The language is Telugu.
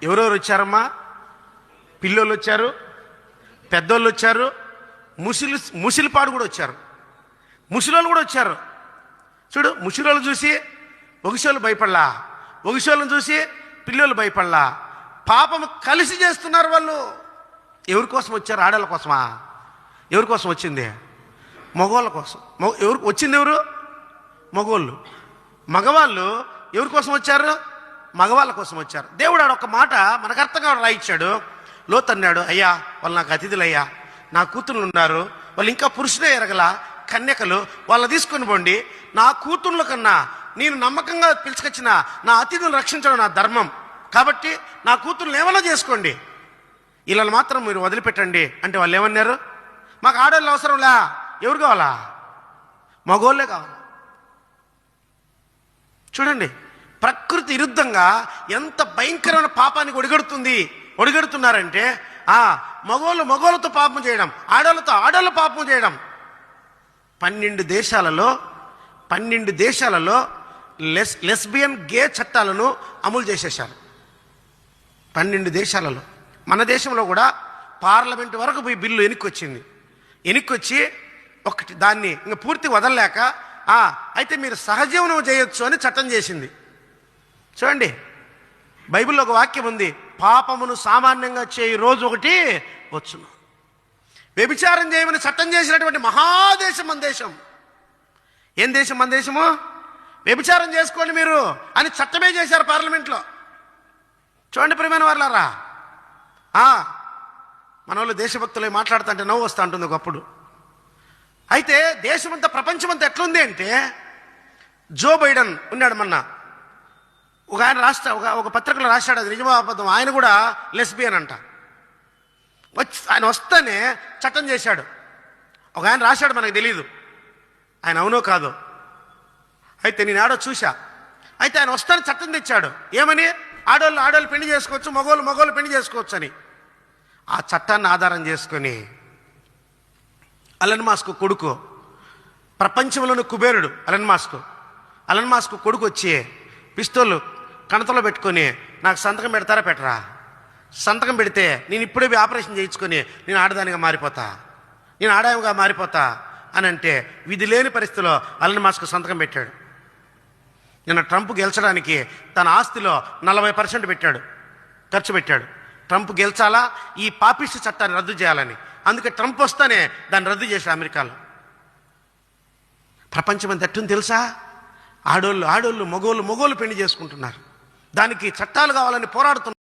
ఎవరెవరు వచ్చారమ్మా? పిల్లోళ్ళు వచ్చారు, పెద్దోళ్ళు వచ్చారు, ముసిలిపాడు కూడా వచ్చారు, ముసిలోళ్ళు కూడా వచ్చారు. చూడు, ముసిలోళ్ళు చూసి ఒగిసోళ్ళు భయపడలా, ఒగిసోళ్ళని చూసి పిల్లోళ్ళు భయపడలా. పాపం కలిసి చేస్తున్నారు వాళ్ళు. ఎవరి కోసం వచ్చారు? ఆడవాళ్ళ కోసమా? ఎవరి కోసం వచ్చింది? మగవాళ్ళ కోసం. ఎవరు వచ్చింది? ఎవరు? మగవాళ్ళు. మగవాళ్ళు ఎవరి కోసం వచ్చారు? మగవాళ్ళ కోసం వచ్చారు. దేవుడు ఆడొక్క మాట మనకు అర్థంగా రాయిచ్చాడు. లోతు అన్నాడు, అయ్యా వాళ్ళు నాకు అతిథులయ్యా, నా కూతుర్లు ఉన్నారు, వాళ్ళు ఇంకా పురుషులే ఎరగల కన్యకలు, వాళ్ళని తీసుకొని పోండి. నా కూతుర్ల కన్నా నేను నమ్మకంగా పిలుచుకొచ్చిన నా అతిథులను రక్షించడం నా ధర్మం, కాబట్టి నా కూతుర్లు ఏమైనా చేసుకోండి, వీళ్ళని మాత్రం మీరు వదిలిపెట్టండి అంటే వాళ్ళు ఏమన్నారు? మాకు ఆడవాళ్ళు అవసరంలా, ఎవరు కావాలా? మగోళ్ళే కావాలా. చూడండి, ప్రకృతి విరుద్ధంగా ఎంత భయంకరమైన పాపానికి ఒడిగడుతున్నారంటే మగోళ్ళతో పాపం చేయడం, ఆడవాళ్ళ పాపం చేయడం. 12 దేశాలలో లెస్బియన్ గే చట్టాలను అమలు చేసేశారు. 12 దేశాలలో. మన దేశంలో కూడా పార్లమెంట్ వరకు పోయి బిల్లు ఎనిక్కొచ్చి ఒకటి దాన్ని ఇంకా పూర్తి వదలలేక అయితే మీరు సహజీవనం చేయొచ్చు అని చట్టం చేసింది. చూడండి, బైబిల్లో ఒక వాక్యం ఉంది, పాపమును సామాన్యంగా చేయి రోజు ఒకటి వచ్చును. వ్యభిచారం చేయమని చట్టం చేసినటువంటి మహాదేశం మన దేశం. ఏం దేశం మన దేశము? వ్యభిచారం చేసుకోండి మీరు అని చట్టమే చేశారు పార్లమెంట్లో. చూడండి ప్రియమైన వాళ్ళారా, మన వాళ్ళు దేశభక్తులే మాట్లాడుతుంటే నవ్వు వస్తూ ఉంటుంది ఒకప్పుడు. అయితే దేశమంతా ప్రపంచమంతా ఎట్లుంది అంటే, జో బైడెన్ ఉన్నాడు, మొన్న ఒక ఆయన ఒక పత్రికలో రాశాడు, అది నిజమా అబద్ధం, ఆయన కూడా లెస్బియన్ అంట. ఆయన వస్తేనే చట్టం చేశాడు. ఒక ఆయన రాశాడు, మనకు తెలియదు ఆయన అవునో కాదో. అయితే నేను ఆడో చూసా. అయితే ఆయన వస్తానే చట్టం తెచ్చాడు. ఏమని? ఆడవాళ్ళు పెళ్లి చేసుకోవచ్చు, మగవాళ్ళు పెళ్లి చేసుకోవచ్చు అని. ఆ చట్టాన్ని ఆధారం చేసుకొని అలన్ మాస్క్ కొడుకు, ప్రపంచంలోని కుబేరుడు అలన్ మాస్క్ కొడుకు వచ్చి పిస్తోలు కణతలో పెట్టుకొని, నాకు సంతకం పెడతారా పెట్టరా? సంతకం పెడితే నేను ఇప్పుడే ఆపరేషన్ చేయించుకొని నేను ఆడదానిగా మారిపోతా, నేను ఆడాయముగా మారిపోతా అని అంటే, విధి లేని పరిస్థితిలో అలన్ మాస్క్ సంతకం పెట్టాడు. నిన్న ట్రంప్ గెలిచడానికి తన ఆస్తిలో 40% ఖర్చు పెట్టాడు. ట్రంప్ గెలిచాలా, ఈ పాపిస్ట్ చట్టాన్ని రద్దు చేయాలని. అందుకే ట్రంప్ వస్తానే దాన్ని రద్దు చేశాడు అమెరికాలో. ప్రపంచం అంత ఎట్టుంది తెలుసా? ఆడోళ్ళు మగోళ్ళు పెళ్లి చేసుకుంటున్నారు. దానికి చట్టాలు కావాలని పోరాడుతున్నారు.